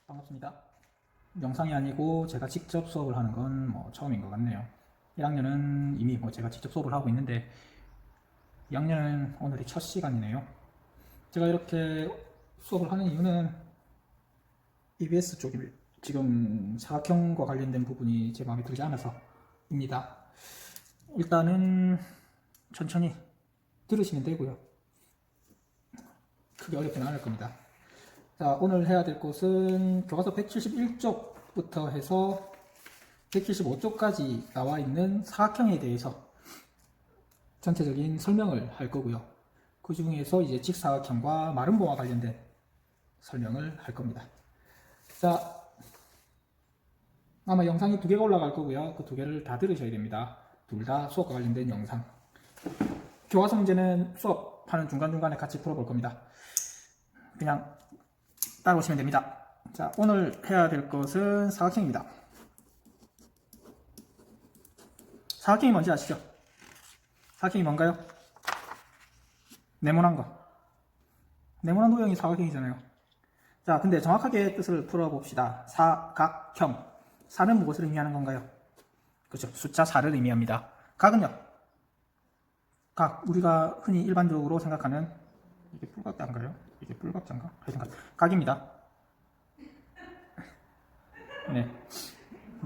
반갑습니다. 영상이 아니고 제가 직접 수업을 하는 건 처음인 것 같네요. 1학년은 이미 제가 직접 수업을 하고 있는데 2학년은 오늘이 첫 시간이네요. 제가 이렇게 수업을 하는 이유는 EBS 쪽이 지금 사각형과 관련된 부분이 제 마음에 들지 않아서입니다. 일단은 천천히 들으시면 되고요. 크게 어렵지는 않을 겁니다. 자, 오늘 해야 될 것은 교과서 171쪽부터 해서 175쪽까지 나와 있는 사각형에 대해서 전체적인 설명을 할 거고요. 그 중에서 이제 직사각형과 마름모와 관련된 설명을 할 겁니다. 자, 아마 영상이 2개가 올라갈 거고요. 그 2개를 다 들으셔야 됩니다. 둘 다 수업과 관련된 영상. 교과서 문제는 수업하는 중간중간에 같이 풀어볼 겁니다. 그냥 따라오시면 됩니다. 자, 오늘 해야 될 것은 사각형입니다. 사각형이 뭔지 아시죠? 사각형이 뭔가요? 네모난 거. 네모난 도형이 사각형이잖아요. 자, 근데 정확하게 뜻을 풀어봅시다. 사각형. 사는 무엇을 의미하는 건가요? 그렇죠. 숫자 4를 의미합니다. 각은요? 각. 우리가 흔히 일반적으로 생각하는 이게 뿔각자인가요? 이게 뿔각자인가? 하여튼 각입니다. 네.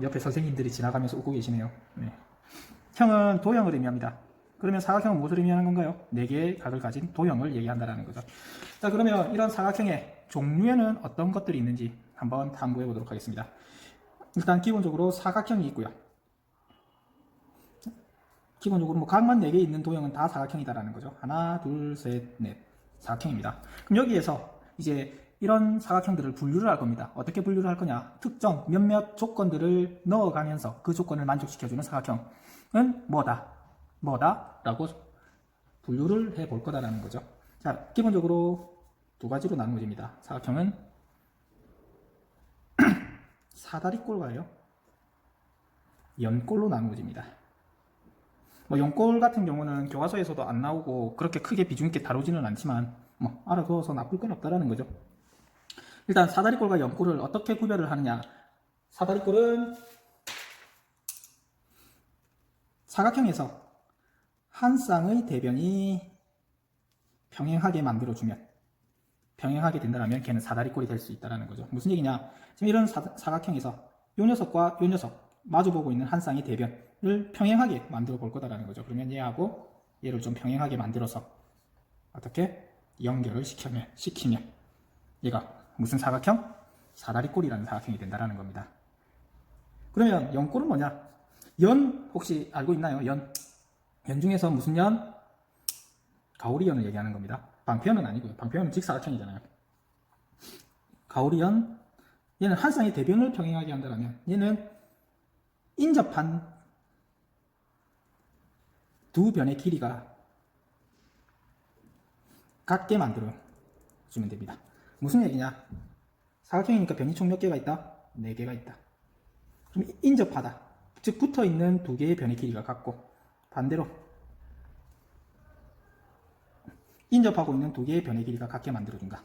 옆에 선생님들이 지나가면서 웃고 계시네요. 네. 형은 도형을 의미합니다. 그러면 사각형은 무엇을 의미하는 건가요? 4개의 각을 가진 도형을 얘기한다는 거죠. 자, 그러면 이런 사각형의 종류에는 어떤 것들이 있는지 한번 탐구해 보도록 하겠습니다. 일단 기본적으로 사각형이 있고요. 기본적으로 각만 4개 있는 도형은 다 사각형이다라는 거죠. 하나, 둘, 셋, 넷. 사각형입니다. 그럼 여기에서 이제 이런 사각형들을 분류를 할 겁니다. 어떻게 분류를 할 거냐? 특정 몇몇 조건들을 넣어가면서 그 조건을 만족시켜주는 사각형은 뭐다? 라고 분류를 해 볼 거다라는 거죠. 자, 기본적으로 2가지로 나누어집니다. 사각형은 사다리꼴과요, 연꼴로 나누어집니다. 연꼴 같은 경우는 교과서에서도 안 나오고 그렇게 크게 비중 있게 다루지는 않지만 알아두어서 나쁠 건 없다라는 거죠. 일단 사다리꼴과 연꼴을 어떻게 구별을 하느냐? 사다리꼴은 사각형에서 한 쌍의 대변이 평행하게 만들어주면, 평행하게 된다면 걔는 사다리꼴이 될 수 있다는 거죠. 무슨 얘기냐? 지금 이런 사각형에서 요 녀석과 요 녀석 마주보고 있는 한 쌍의 대변을 평행하게 만들어 볼 거다라는 거죠. 그러면 얘하고 얘를 좀 평행하게 만들어서 어떻게 연결을 시키면 얘가 무슨 사각형? 사다리꼴이라는 사각형이 된다라는 겁니다. 그러면 연꼴은 뭐냐? 연 혹시 알고 있나요? 연 중에서 무슨 연? 가오리연을 얘기하는 겁니다. 방패연은 아니고요. 방패연은 직사각형이잖아요. 가오리연, 얘는 한 쌍의 대변을 평행하게 한다면 얘는 인접한 두 변의 길이가 같게 만들어 주면 됩니다. 무슨 얘기냐? 사각형이니까 변이 총 몇 개가 있다? 4개가 있다. 그럼 인접하다, 즉 붙어있는 2개의 변의 길이가 같고, 반대로 인접하고 있는 2개의 변의 길이가 같게 만들어준다.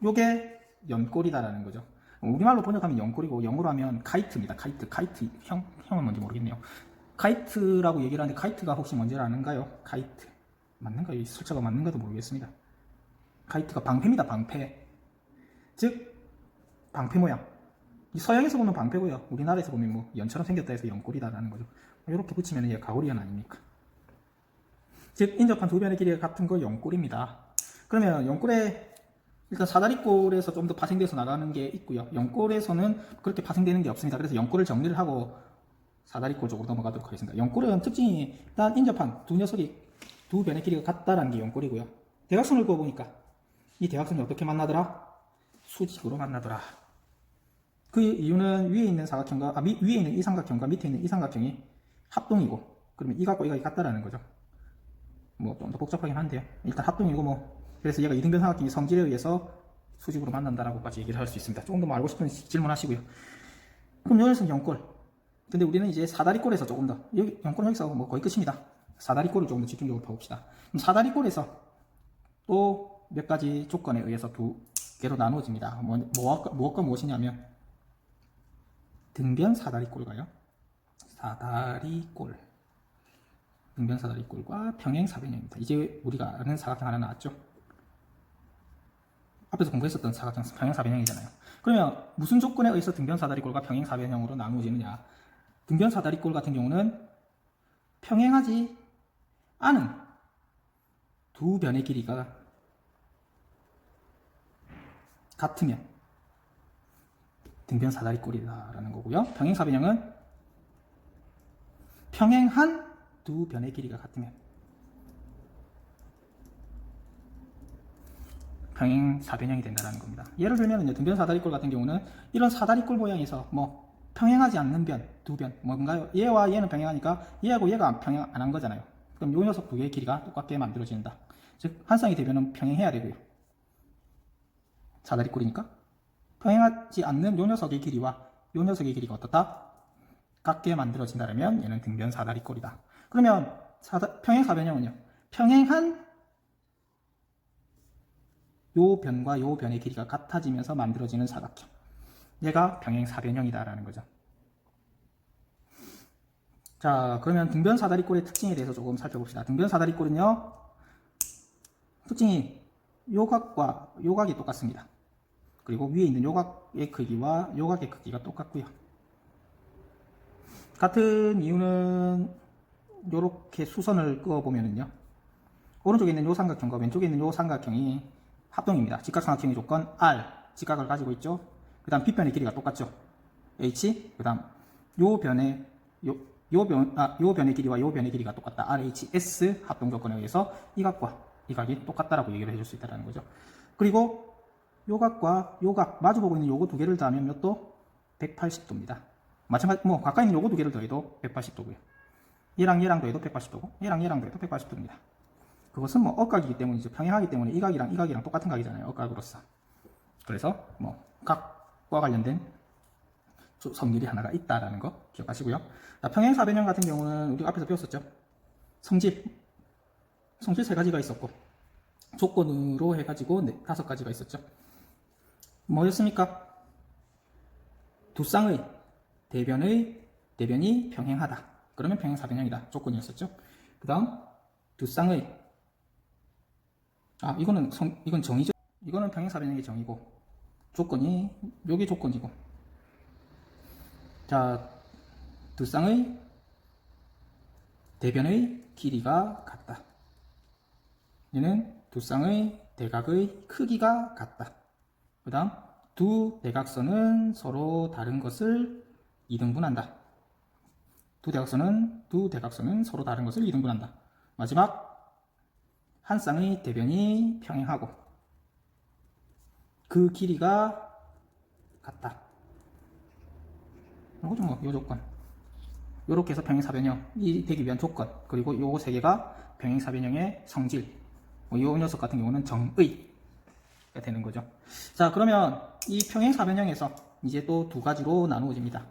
요게 연꼴이다라는 거죠. 우리말로 번역하면 연꼴이고, 영어로 하면 카이트입니다. 카이트. 형은 뭔지 모르겠네요. 카이트라고 얘기를 하는데 카이트가 혹시 뭔지 아는가요? 카이트 맞는가요? 이 숫자가 맞는가도 모르겠습니다. 카이트가 방패입니다. 방패. 즉 방패 모양. 서양에서 보면 방패고요, 우리나라에서 보면 연처럼 생겼다 해서 연꼴이다라는 거죠. 이렇게 붙이면 얘 가오리연 아닙니까? 즉 인접한 두 변의 길이가 같은 거 연꼴입니다. 그러면 연꼴에 일단 사다리꼴에서 좀 더 파생돼서 나가는 게 있고요. 연꼴에서는 그렇게 파생되는 게 없습니다. 그래서 연꼴을 정리를 하고 사다리꼴 쪽으로 넘어가도록 하겠습니다. 연꼴은 특징이 일단 인접한 두 녀석이 두 변의 길이가 같다라는 게 연꼴이고요. 대각선을 그어보니까 이 대각선이 어떻게 만나더라? 수직으로 만나더라. 그 이유는 위에 있는 사각형과 위에 있는 이 삼각형과 밑에 있는 이 삼각형이 합동이고, 그러면 이각과 이각이 같다라는 거죠. 좀 더 복잡하긴 한데요. 일단 합동이고 그래서 얘가 이등변 삼각형이 성질에 의해서 수직으로 만난다라고까지 얘기를 할 수 있습니다. 조금 더 알고 싶으면 질문하시고요. 그럼 여기서는 연꼴. 근데 우리는 이제 사다리꼴에서 조금 더, 연꼴은 여기서 거의 끝입니다. 사다리꼴을 조금 더 집중적으로 봐봅시다. 그럼 사다리꼴에서 또 몇 가지 조건에 의해서 개로 나누어집니다. 무엇과 무엇이냐면 등변 사다리꼴과요. 사다리꼴. 등변 사다리꼴과 평행 사변형입니다. 이제 우리가 아는 사각형 하나 나왔죠. 앞에서 공부했었던 사각형 평행 사변형이잖아요. 그러면 무슨 조건에 의해서 등변 사다리꼴과 평행 사변형으로 나누어지느냐? 등변 사다리꼴 같은 경우는 평행하지 않은 두 변의 길이가 같으면 등변 사다리꼴이라는 거고요. 평행 사변형은 평행한 두 변의 길이가 같으면 평행 사변형이 된다는 겁니다. 예를 들면 등변 사다리꼴 같은 경우는 이런 사다리꼴 모양에서 평행하지 않는 변, 두 변, 뭔가요? 얘와 얘는 평행하니까 얘하고 얘가 평행 안 한 거잖아요. 그럼 요 녀석 두 개의 길이가 똑같게 만들어진다. 즉 한 쌍의 대변은 평행해야 되고요. 사다리꼴이니까 평행하지 않는 요 녀석의 길이와 요 녀석의 길이가 어떻다? 같게 만들어진다면 얘는 등변 사다리꼴이다. 그러면 평행 사변형은요, 평행한 요 변과 요 변의 길이가 같아지면서 만들어지는 사각형, 얘가 평행 사변형이다라는 거죠. 자, 그러면 등변 사다리꼴의 특징에 대해서 조금 살펴봅시다. 등변 사다리꼴은요, 특징이 요각과 요각이 똑같습니다. 그리고 위에 있는 요각의 크기와 요각의 크기가 똑같고요. 같은 이유는 요렇게 수선을 그어보면은요, 오른쪽에 있는 요 삼각형과 왼쪽에 있는 요 삼각형이 합동입니다. 직각삼각형의 조건 R, 직각을 가지고 있죠. 그 다음 빗변의 길이가 똑같죠. H, 그 다음 요 변의 길이와 요 변의 길이가 똑같다. RHS 합동 조건에 의해서 이 각과 이 각이 똑같다라고 얘기를 해줄 수 있다는 거죠. 그리고 요 각과 요 각 마주보고 있는 요거 두 개를 더하면 몇 도? 180도입니다. 마찬가지 가까이 있는 요거 두 개를 더해도 180도고요. 얘랑 얘랑 더해도 180도고 얘랑 얘랑 더해도 180도입니다. 그것은 억각이기 때문이죠. 평행하기 때문에 이 각이랑 이 각이랑 똑같은 각이잖아요. 억각으로서. 그래서 각과 관련된 성질이 하나가 있다라는 거 기억하시고요. 평행 사변형 같은 경우는 우리가 앞에서 배웠었죠. 성질 세 가지가 있었고 조건으로 해가지고 5가지가 있었죠. 뭐였습니까? 두 쌍의 대변이 평행하다. 그러면 평행 사변형이다. 조건이었었죠. 그 다음 두 쌍의 이건 정의죠. 이거는 평행 사변형의 정의고 조건이 요게 조건이고, 자, 두 쌍의 대변의 길이가 같다. 얘는 두 쌍의 대각의 크기가 같다. 그 다음 두 대각선은 서로 다른 것을 이등분한다. 두 대각선은 서로 다른 것을 이등분한다. 마지막 한 쌍의 대변이 평행하고 그 길이가 같다. 이거죠 요 조건. 요렇게 해서 평행사변형이 되기 위한 조건, 그리고 요거 세 개가 평행사변형의 성질. 요 녀석 같은 경우는 정의가 되는 거죠. 자, 그러면 이 평행사변형에서 이제 또 두 가지로 나누어집니다.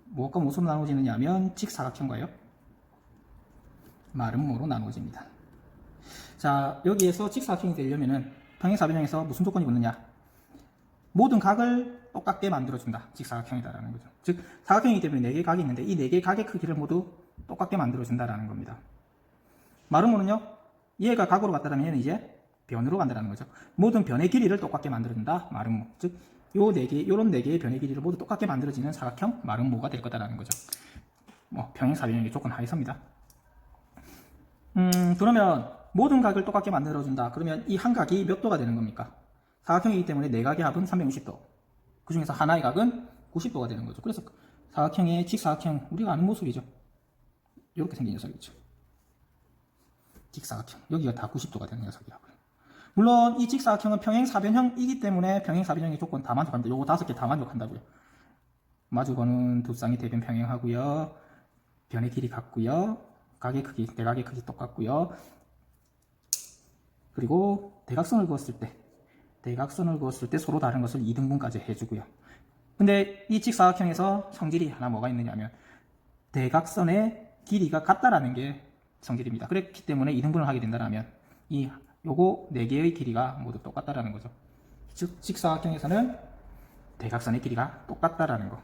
무엇과 무엇으로 나누어지느냐 하면 직사각형과요, 마름모로 나누어집니다. 자, 여기에서 직사각형이 되려면은 평행사변형에서 무슨 조건이 붙느냐? 모든 각을 똑같게 만들어준다. 직사각형이다라는 거죠. 즉, 사각형이기 때문에 4개의 각이 있는데 이 4개의 각의 크기를 모두 똑같게 만들어준다라는 겁니다. 마름모는요, 얘가 각으로 갔다면 얘는 이제 변으로 간다는 거죠. 모든 변의 길이를 똑같게 만들어준다. 마름모. 즉, 요런 4개의 변의 길이를 모두 똑같게 만들어지는 사각형 마름모가 될 거다라는 거죠. 평행사변형의 조건 하에서입니다. 그러면 모든 각을 똑같게 만들어준다. 그러면 이 한 각이 몇 도가 되는 겁니까? 사각형이기 때문에 4각의 합은 360도. 그 중에서 하나의 각은 90도가 되는 거죠. 그래서 사각형의 직사각형, 우리가 아는 모습이죠. 이렇게 생긴 녀석이죠. 직사각형. 여기가 다 90도가 되는 녀석이라고요. 물론 이 직사각형은 평행사변형이기 때문에 평행사변형의 조건 다 만족합니다. 요거 5개 다 만족한다고요. 마주보는 두 쌍의 대변 평행하고요. 변의 길이 같고요. 각의 크기, 대각의 크기 똑같고요. 그리고 대각선을 그었을 때 서로 다른 것을 2등분까지 해주고요. 근데 이 직사각형에서 성질이 하나 뭐가 있느냐면 대각선의 길이가 같다라는 게 성질입니다. 그렇기 때문에 2등분을 하게 된다면 요거 4개의 길이가 모두 똑같다라는 거죠. 즉 직사각형에서는 대각선의 길이가 똑같다라는 거.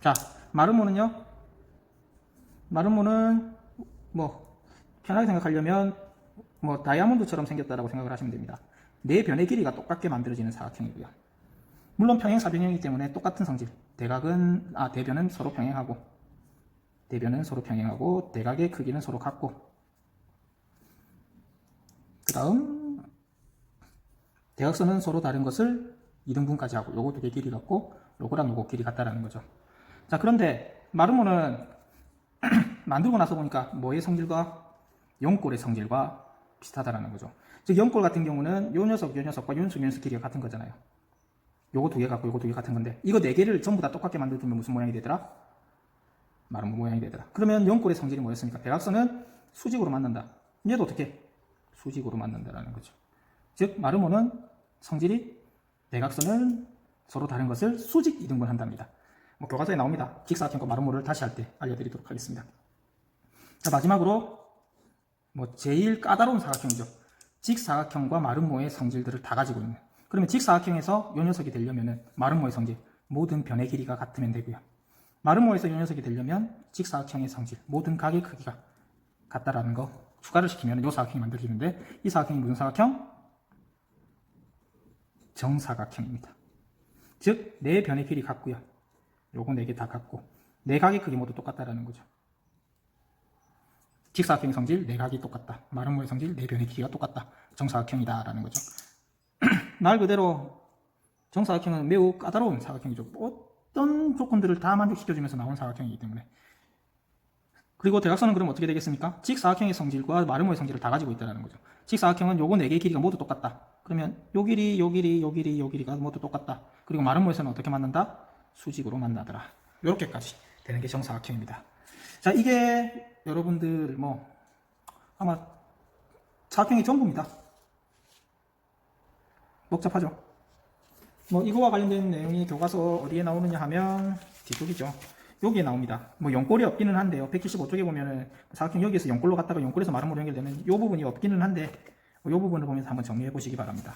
자, 마름모는요. 마름모는 뭐 편하게 생각하려면 뭐 다이아몬드처럼 생겼다라고 생각을 하시면 됩니다. 네 변의 길이가 똑같게 만들어지는 사각형이고요. 물론 평행사변형이기 때문에 똑같은 성질. 대변은 서로 평행하고 대각의 크기는 서로 같고, 그 다음 대각선은 서로 다른 것을 2등분까지 하고, 요거 두 개 길이 같고 요거랑 요거 길이 같다라는 거죠. 자, 그런데 마름모는 만들고 나서 보니까 뭐의 성질과 연골의 성질과 비슷하다라는 거죠. 즉 연골 같은 경우는 요 녀석과 요 녀석 길이가 같은 거잖아요. 요거 두 개 같고 요거 두 개 같은 건데, 이거 네 개를 전부 다 똑같게 만들어주면 무슨 모양이 되더라? 마름모 모양이 되더라. 그러면 연골의 성질이 뭐였습니까? 대각선은 수직으로 만난다. 얘도 어떻게? 수직으로 만난다라는 거죠. 즉 마름모는 성질이 대각선은 서로 다른 것을 수직 2등분 한답니다. 뭐 교과서에 나옵니다. 직사각형과 마름모를 다시 할 때 알려드리도록 하겠습니다. 자, 마지막으로 뭐 제일 까다로운 사각형이죠. 직사각형과 마름모의 성질들을 다 가지고 있는. 그러면 직사각형에서 요 녀석이 되려면은 마름모의 성질, 모든 변의 길이가 같으면 되고요. 마름모에서 요 녀석이 되려면 직사각형의 성질, 모든 각의 크기가 같다라는 거 추가를 시키면 요 사각형이 만들어지는데, 이 사각형이 무슨 사각형? 정사각형입니다. 즉, 네 변의 길이 같고요. 요거 네 개 다 같고, 네 각의 크기 모두 똑같다라는 거죠. 직사각형의 성질, 네 각이 똑같다. 마름모의 성질, 네 변의 길이가 똑같다. 정사각형이다라는 거죠. 말 그대로 정사각형은 매우 까다로운 사각형이죠. 어떤 조건들을 다 만족시켜주면서 나온 사각형이기 때문에. 그리고 대각선은 그럼 어떻게 되겠습니까? 직사각형의 성질과 마름모의 성질을 다 가지고 있다는 거죠. 직사각형은 요거 네 개의 길이가 모두 똑같다. 그러면 요 길이, 요 길이, 요 길이, 요 길이가 모두 똑같다. 그리고 마름모에서는 어떻게 만난다? 수직으로 만나더라. 요렇게까지 되는 게 정사각형입니다. 자, 이게 여러분들 뭐 아마 사각형의 전부입니다. 복잡하죠? 뭐 이거와 관련된 내용이 교과서 어디에 나오느냐 하면 뒤쪽이죠. 여기에 나옵니다. 뭐 연골이 없기는 한데요. 175쪽에 보면은 사각형 여기에서 연골로 갔다가 연골에서 마름모로 연결되는 이 부분이 없기는 한데, 이 부분을 보면서 한번 정리해 보시기 바랍니다.